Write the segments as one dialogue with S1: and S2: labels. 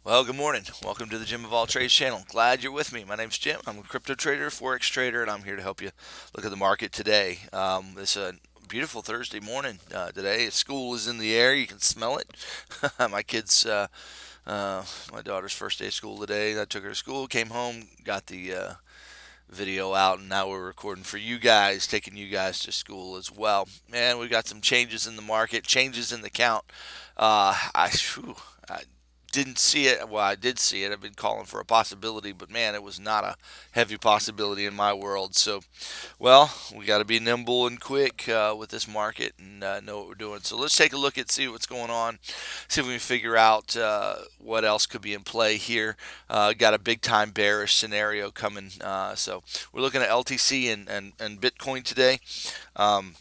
S1: Well, good morning. Welcome to the Jim of All Trades channel. Glad you're with me. My name's Jim. I'm a crypto trader, forex trader, and I'm here to help you look at the market today. It's a beautiful Thursday morning today. School is in the air. You can smell it. My kids, my daughter's first day of school today. I took her to school, came home, got the video out, and now we're recording for you guys, taking you guys to school as well. Man, we've got some changes in the market, changes in the count. I didn't see it. Well, I did see it. I've been calling for a possibility, but man, it was not a heavy possibility in my world. So, well, we got to be nimble and quick with this market and know what we're doing. So let's take a look at see what's going on, see if we can figure out what else could be in play here. Got a big time bearish scenario coming. So we're looking at LTC and Bitcoin today. Um,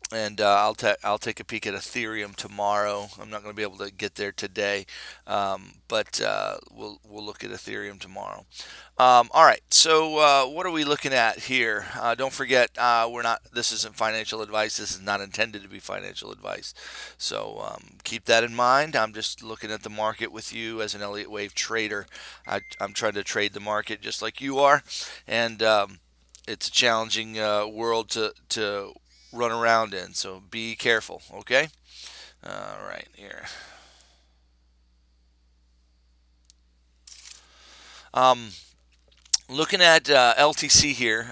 S1: and I'll take a peek at Ethereum tomorrow. I'm not going to be able to get there today, but we'll look at Ethereum tomorrow. All right. So what are we looking at here? Don't forget, we're not. This isn't financial advice. This is not intended to be financial advice. So keep that in mind. I'm just looking at the market with you as an Elliott Wave trader. I'm trying to trade the market just like you are, and it's a challenging world to run around in. So be careful, okay? All right, here. Um, Looking at LTC here,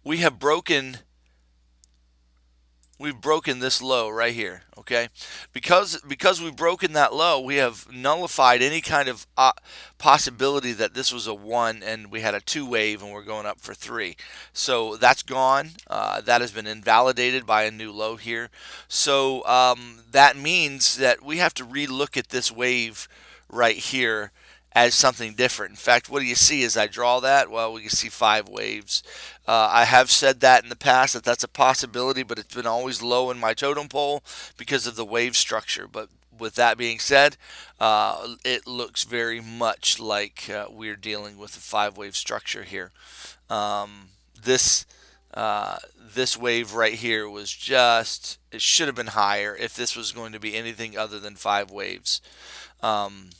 S1: we have broken we've broken this low right here, okay? Because we've broken that low, we have nullified any kind of possibility that this was a one and we had a two wave and we're going up for three. So that's gone. That has been invalidated by a new low here. So that means that we have to relook at this wave right here as something different. In fact, what do you see as I draw that? Well, we can see five waves. I have said that in the past that that's a possibility, but it's been always low in my totem pole because of the wave structure. But with that being said, it looks very much like we're dealing with a five-wave structure here. This this wave right here was just, it should have been higher if this was going to be anything other than five waves. Um,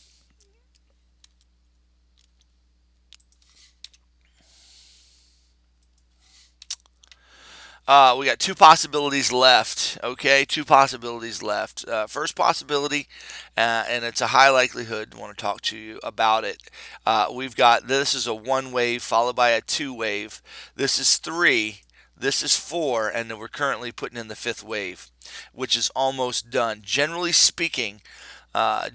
S1: we got two possibilities left. Okay, two possibilities left. First possibility, and it's a high likelihood. I want to talk to you about it. We've got this is a one wave followed by a two wave. This is three. This is four, and then we're currently putting in the fifth wave, which is almost done. Generally speaking, the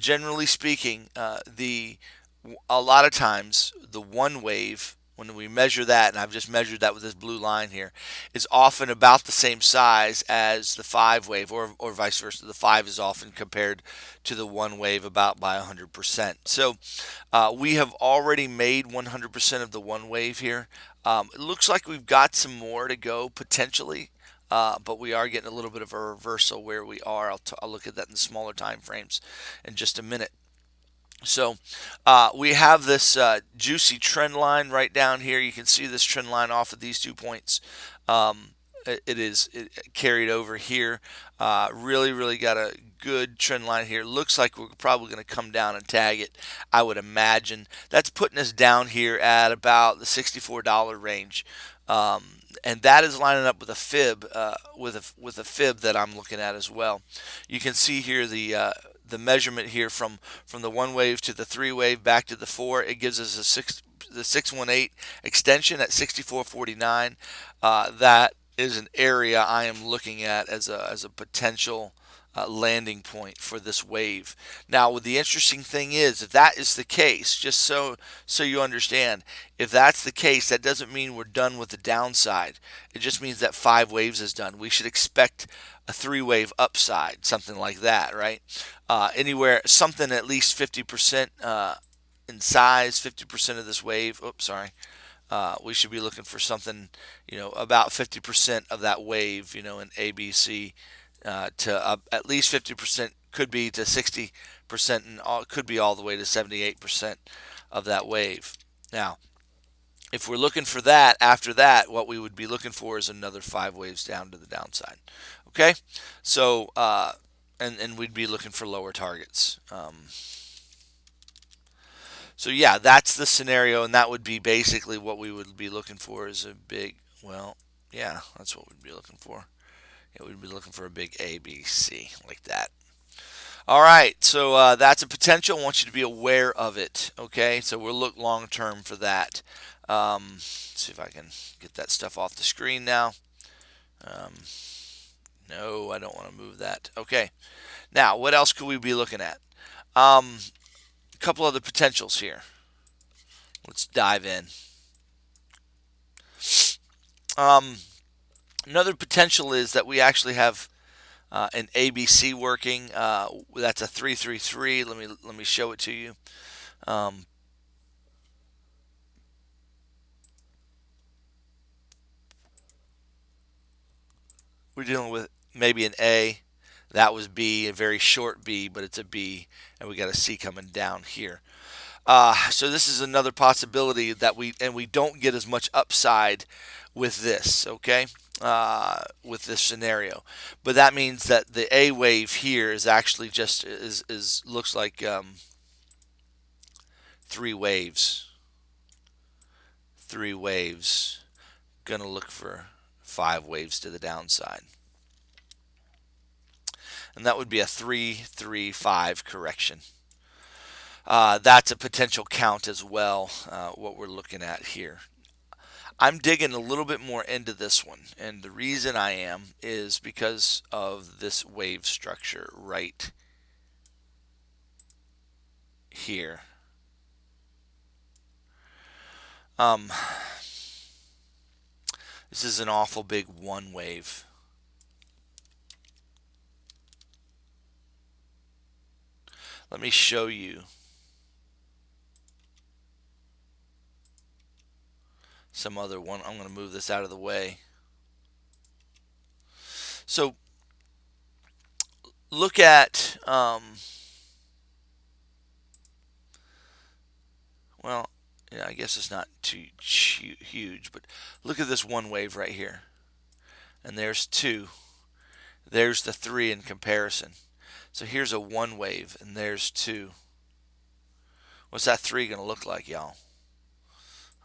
S1: a lot of times the one wave when we measure that, and I've just measured that with this blue line here, is often about the same size as the five wave, or vice versa. The five is often compared to the one wave about by 100%. So we have already made 100% of the one wave here. It looks like we've got some more to go potentially. But we are getting a little bit of a reversal where we are. I'll look at that in smaller time frames in just a minute. So we have this juicy trend line right down here. You can see this trend line off of these 2 points. It carried over here. Really got a good trend line here. Looks like we're probably going to come down and tag it, I would imagine. That's putting us down here at about the $64 range. And that is lining up with a fib, with a fib that I'm looking at as well. You can see here the measurement here from the one wave to the three wave back to the four. It gives us the 618 extension at 64.49. That is an area I am looking at as a potential landing point for this wave. Now, the interesting thing is, if that is the case, just so you understand, if that's the case, that doesn't mean we're done with the downside. It just means that five waves is done. We should expect a three-wave upside, something like that, right? Anywhere, something at least 50% in size, 50% of this wave. Oops, sorry. We should be looking for something, about 50% of that wave, in ABC, to at least 50%, could be to 60%, and could be all the way to 78% of that wave. Now, if we're looking for that, after that, what we would be looking for is another five waves down to the downside. Okay, so and we'd be looking for lower targets. So yeah, that's the scenario, and that would be basically what we would be looking for is a big, well, yeah, that's what we'd be looking for. Yeah, we'd be looking for a big ABC like that. All right, so that's a potential. I want you to be aware of it. Okay, so we'll look long term for that. See if I can get that stuff off the screen now. Um, no, I don't want to move that. Okay, now what else could we be looking at? A couple other potentials here. Let's dive in. Um, Another potential is that we actually have an ABC working. That's a 333. Let me show it to you. Um, we're dealing with maybe an A. That was B, a very short B, but it's a B, and we got a C coming down here. So this is another possibility that we don't get as much upside with this, okay? With this scenario, but that means that the A wave here is actually just is looks like three waves, three waves. Gonna look for five waves to the downside, and that would be a 3-3-5 correction. That's a potential count as well. What we're looking at here. I'm digging a little bit more into this one, and the reason I am is because of this wave structure right here. Um, this is an awful big one wave. Let me show you some other one. I'm going to move this out of the way. So look at, well, yeah, I guess it's not too huge, but look at this one wave right here. And there's two. There's the three in comparison. So here's a one wave, and there's two. What's that three going to look like, y'all?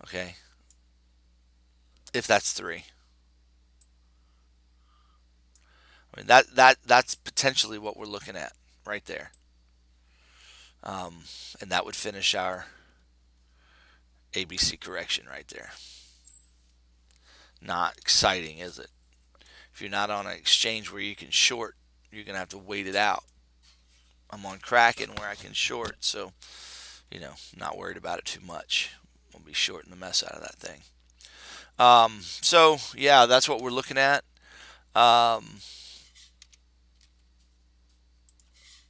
S1: Okay, if that's three. I mean that's potentially what we're looking at right there, and that would finish our ABC correction right there. Not exciting, is it? If you're not on an exchange where you can short, you're gonna have to wait it out. I'm on Kraken where I can short, so not worried about it too much. We'll be shorting the mess out of that thing. So yeah, that's what we're looking at. Um,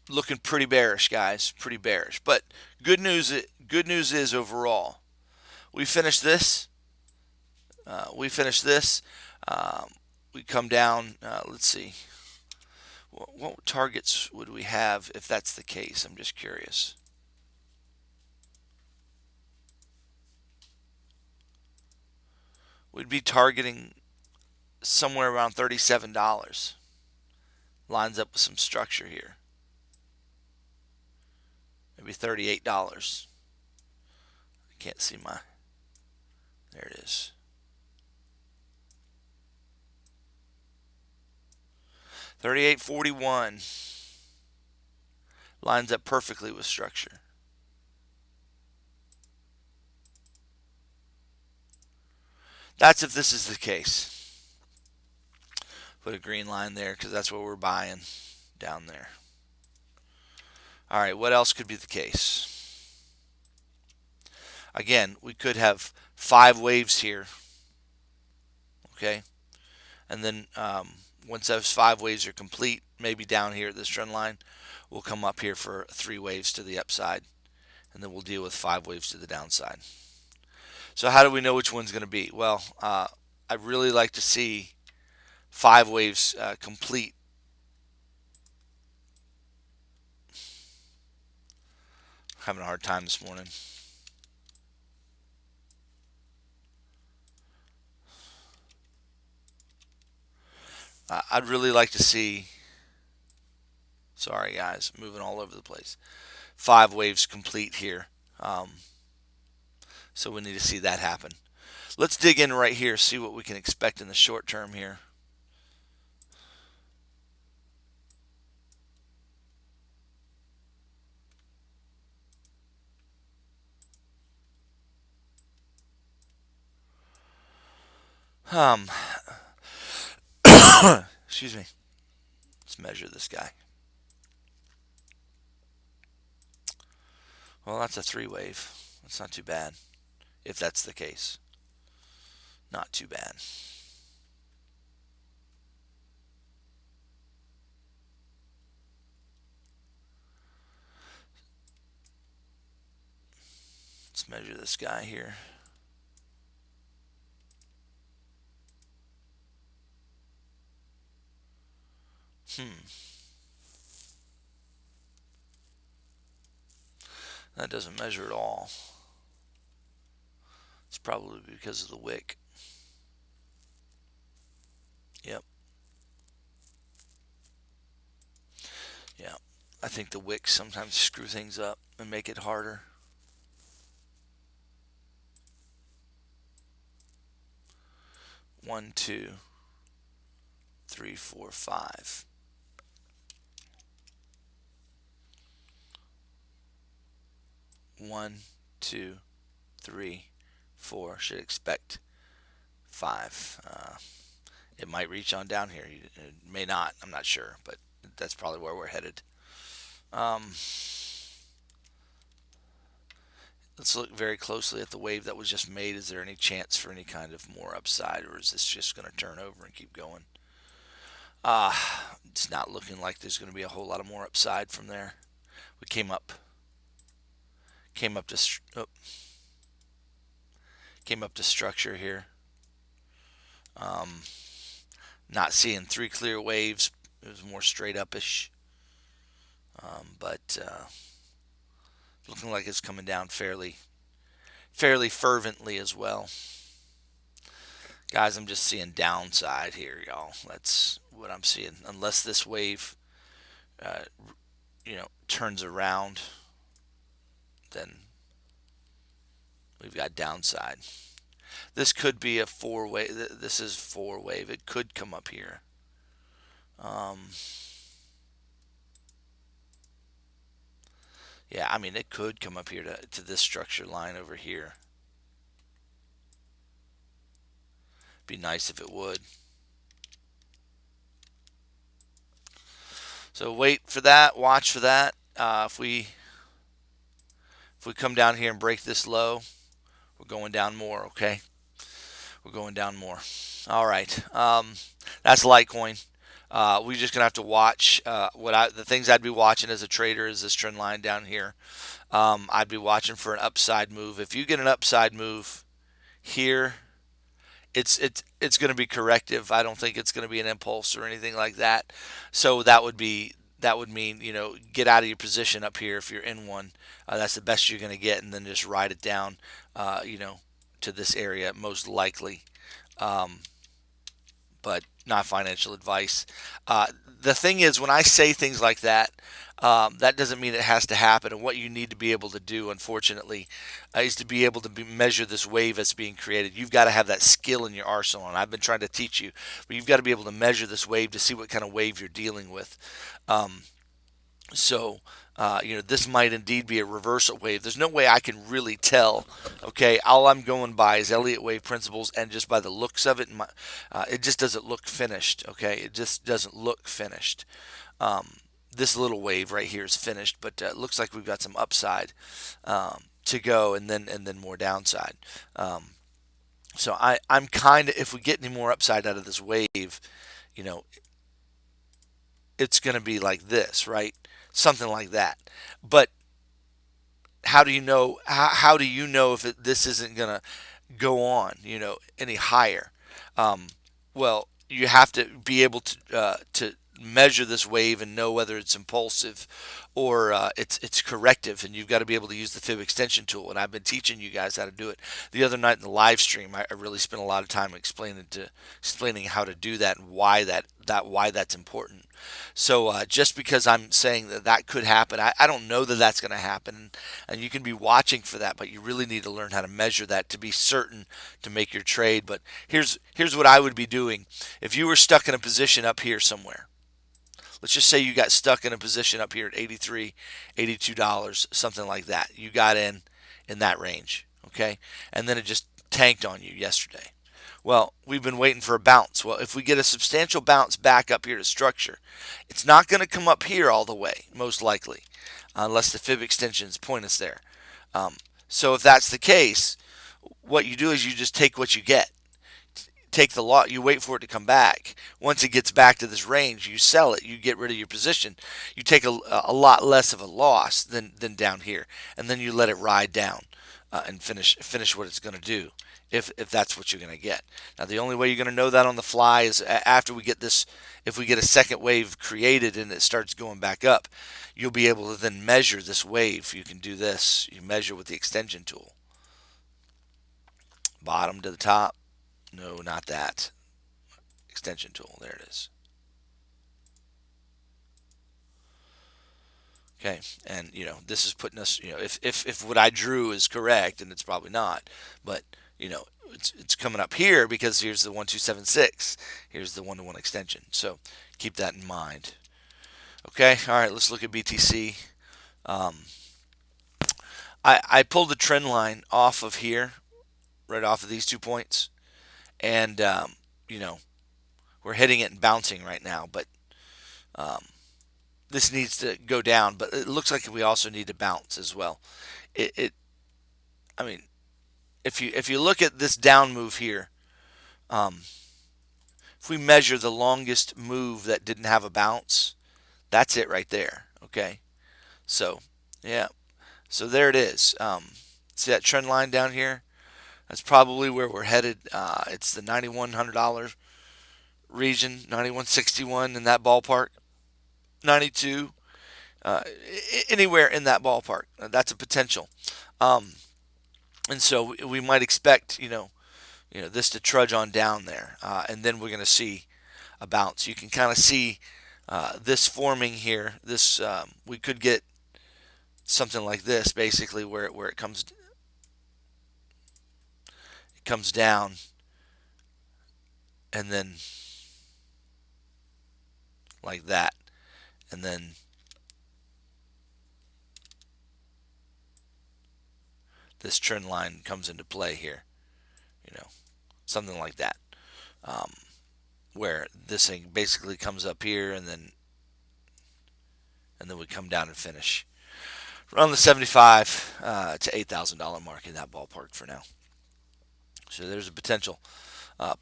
S1: Looking pretty bearish, guys. Pretty bearish. But good news. Good news is overall, we finished this. We finished this. Um, we come down. Let's see. What targets would we have if that's the case? I'm just curious. We'd be targeting somewhere around $37. Lines up with some structure here. Maybe $38. I can't see my. There it is. 38.41 lines up perfectly with structure. That's if this is the case. Put a green line there because that's what we're buying down there. All right, what else could be the case? Again, we could have five waves here. Okay, and then once those five waves are complete, maybe down here at this trend line, we'll come up here for three waves to the upside, and then we'll deal with five waves to the downside. So how do we know which one's going to be? Well, I really like to see five waves complete. Having a hard time this morning. I'd really like to see. Sorry, guys, moving all over the place. Five waves complete here. So we need to see that happen. Let's dig in right here, see what we can expect in the short term here. Um, excuse me. Let's measure this guy. Well, that's a 3 wave. That's not too bad, if that's the case. Not too bad. Let's measure this guy here. That doesn't measure at all. It's probably because of the wick. Yep. Yeah. I think the wicks sometimes screw things up and make it harder. One, two, three, four, five. One, two, three, four. Should expect five. It might reach on down here. It may not. I'm not sure, but that's probably where we're headed. Let's look very closely at the wave that was just made. Is there any chance for any kind of more upside, or is this just going to turn over and keep going? It's not looking like there's going to be a whole lot of more upside from there. We came up to came up to structure here. Not seeing 3 clear waves. It was more straight upish, but looking like it's coming down fairly fervently as well. Guys, I'm just seeing downside here, y'all. That's what I'm seeing. Unless this wave, uh, turns around, then we've got downside. This could be a 4 wave. This is 4 wave. It could come up here. Yeah, I mean, it could come up here to this structure line over here. Be nice if it would. So wait for that. Watch for that. If we come down here and break this low, we're going down more. Okay, we're going down more. All right. That's Litecoin. We're just gonna have to watch the things I'd be watching as a trader is this trend line down here. I'd be watching for an upside move. If you get an upside move here, it's going to be corrective. I don't think it's going to be an impulse or anything like that. So that would mean get out of your position up here if you're in one. That's the best you're going to get, and then just ride it down, to this area most likely. But not financial advice. The thing is, when I say things like that, that doesn't mean it has to happen. And what you need to be able to do, unfortunately, is to be able to measure this wave that's being created. You've got to have that skill in your arsenal, and I've been trying to teach you. But you've got to be able to measure this wave to see what kind of wave you're dealing with. So, this might indeed be a reversal wave. There's no way I can really tell. Okay, all I'm going by is Elliott Wave principles, and just by the looks of it, it just doesn't look finished. Okay, it just doesn't look finished. This little wave right here is finished, but it looks like we've got some upside to go, and then more downside. So I'm kind of, if we get any more upside out of this wave, you know, it's going to be like this, right? Something like that. But how do you know? How do you know if this isn't going to go on, any higher? Well, you have to be able to measure this wave and know whether it's impulsive or it's corrective, and you've got to be able to use the fib extension tool. And I've been teaching you guys how to do it. The other night in the live stream, I really spent a lot of time explaining how to do that and why that's important. So just because I'm saying that that could happen, I don't know that that's going to happen, and you can be watching for that, but you really need to learn how to measure that to be certain to make your trade. But here's what I would be doing if you were stuck in a position up here somewhere. Let's just say you got stuck in a position up here at 83, $82, something like that. You got in that range, okay? And then it just tanked on you yesterday. Well, we've been waiting for a bounce. Well, if we get a substantial bounce back up here to structure, it's not going to come up here all the way, most likely, unless the fib extensions point us there. Um, so if that's the case, what you do is you just take what you get. Take the lot, you wait for it to come back. Once it gets back to this range, you sell it, you get rid of your position. You take a lot less of a loss than down here, and then you let it ride down and finish what it's going to do. If that's what you're going to get. Now the only way you're going to know that on the fly is after we get this. If we get a second wave created and it starts going back up, you'll be able to then measure this wave. You can do this. You measure with the extension tool. Bottom to the top. No, not that. Extension tool. There it is. Okay, and this is putting us. If what I drew is correct, and it's probably not, but it's coming up here because here's the 1276. Here's the one-to-one extension. So keep that in mind. Okay, all right. Let's look at BTC. I pulled the trend line off of here, right off of these 2 points, and we're hitting it and bouncing right now, but this needs to go down. But it looks like we also need to bounce as well. I mean, if you look at this down move here, if we measure the longest move that didn't have a bounce, that's it right there. Okay, so yeah, so there it is. See that trend line down here? That's probably where we're headed. It's the $9,100 region, 9161 in that ballpark, 92, anywhere in that ballpark. That's a potential, and so we might expect this to trudge on down there, and then we're going to see a bounce. You can kind of see this forming here. This we could get something like this, basically, where it comes down, and then like that, and then this trend line comes into play here, something like that, where this thing basically comes up here, and then we come down and finish around the 75 to $8,000 mark in that ballpark for now. So there's a potential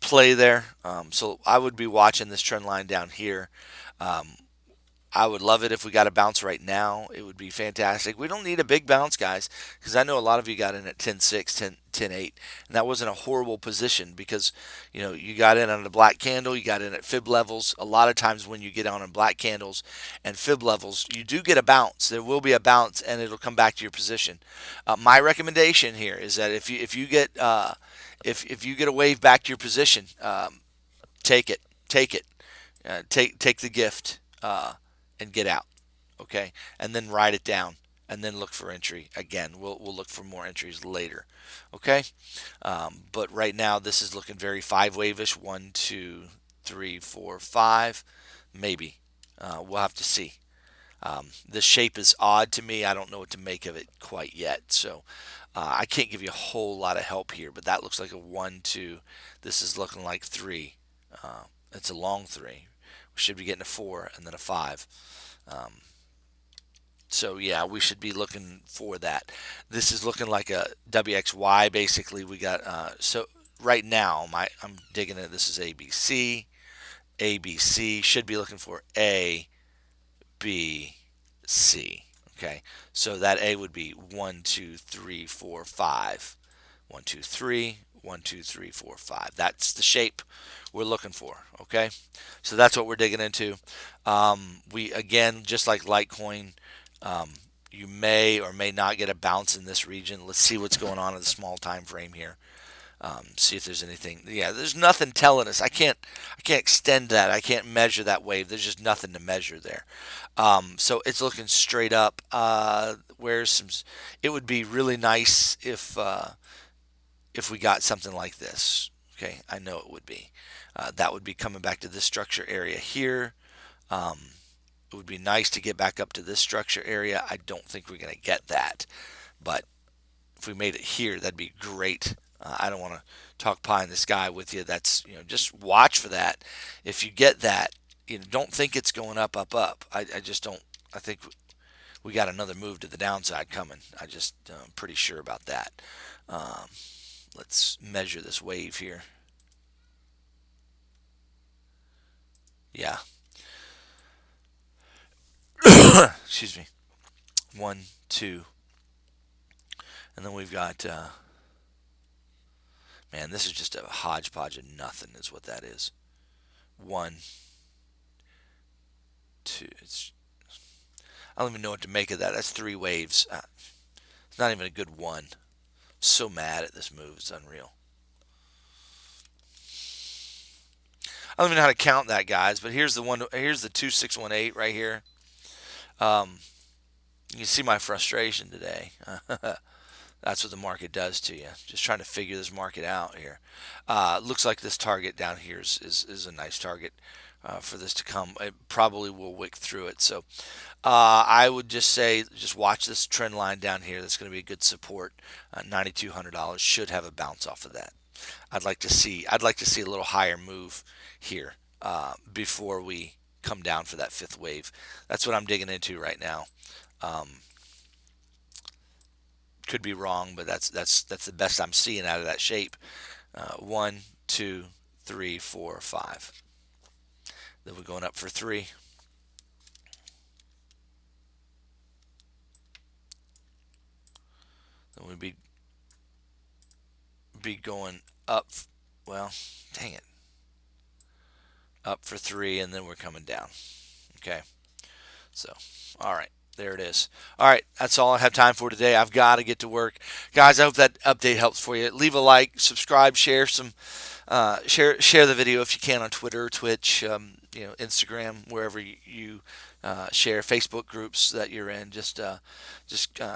S1: play there. So I would be watching this trend line down here. I would love it if we got a bounce right now. It would be fantastic. We don't need a big bounce, guys, because I know a lot of you got in at 10.6, 10.8, and that wasn't a horrible position because you got in on the black candle, you got in at fib levels. A lot of times when you get on black candles and fib levels, you do get a bounce. There will be a bounce, and it'll come back to your position. My recommendation here is that if you get if you get a wave back to your position, take it, take the gift. And get out, okay, and then write it down, and then look for entry again. We'll look for more entries later, okay. But right now this is looking very five wave-ish. 1, 2, 3, 4, 5, maybe. We'll have to see. This shape is odd to me. I don't know what to make of it quite yet, so I can't give you a whole lot of help here. But that looks like a 1, 2. This is looking like 3. It's a long 3. We should be getting a 4 and then a 5. So yeah, we should be looking for that. This is looking like a WXY. Basically, we got so right now I'm digging it. This is ABC. ABC should be looking for A, B, C. Okay, so that A would be 1, 2, 3, 4, 5. 1, 2, 3, 1, 2, 3, 4, 5. That's the shape we're looking for. Okay, so that's what we're digging into. We again, just like Litecoin, um, you may or may not get a bounce in this region. Let's see what's going on in the small time frame here. See if there's anything. Yeah, there's nothing telling us. I can't extend that. I can't measure that wave. There's just nothing to measure there. So it's looking straight up. Where's some? It would be really nice if we got something like this. Okay, I know it would be. That would be coming back to this structure area here. Um, it would be nice to get back up to this structure area. I don't think we're going to get that, but if we made it here, that'd be great. I don't want to talk pie in the sky with you. That's, just watch for that. If you get that, don't think it's going up, up, up. I just don't. I think we got another move to the downside coming. I'm pretty sure about that. Um, let's measure this wave here. Yeah. Excuse me. 1, 2, and then we've got. Man, this is just a hodgepodge of nothing, is what that is. 1, 2. I don't even know what to make of that. That's 3 waves. It's not even a good one. I'm so mad at this move. It's unreal. I don't even know how to count that, guys. But here's the one. Here's the 2618 right here. Um, you can see my frustration today. That's what the market does to you. Just trying to figure this market out here. Looks like this target down here is a nice target for this to come. It probably will wick through it. So I would just say, just watch this trend line down here. That's going to be a good support. $9,200 should have a bounce off of that. I'd like to see a little higher move here before we come down for that fifth wave. That's what I'm digging into right now. Um, could be wrong, but that's the best I'm seeing out of that shape. 1, 2, 3, 4, 5. Then we're going up for 3. Then we'd be going up. Well, dang it. Up for 3, and then we're coming down. Okay. So, all right. There it is. All right, that's all I have time for today. I've got to get to work, guys. I hope that update helps for you. Leave a like, subscribe, share share the video if you can on Twitter, Twitch, Instagram, wherever you share, Facebook groups that you're in. Just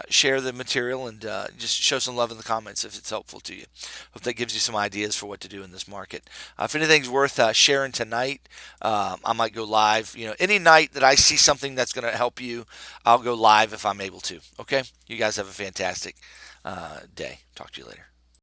S1: share the material and just show some love in the comments if it's helpful to you. Hope that gives you some ideas for what to do in this market. If anything's worth sharing tonight, I might go live. Any night that I see something that's going to help you, I'll go live if I'm able to. Okay? You guys have a fantastic day. Talk to you later.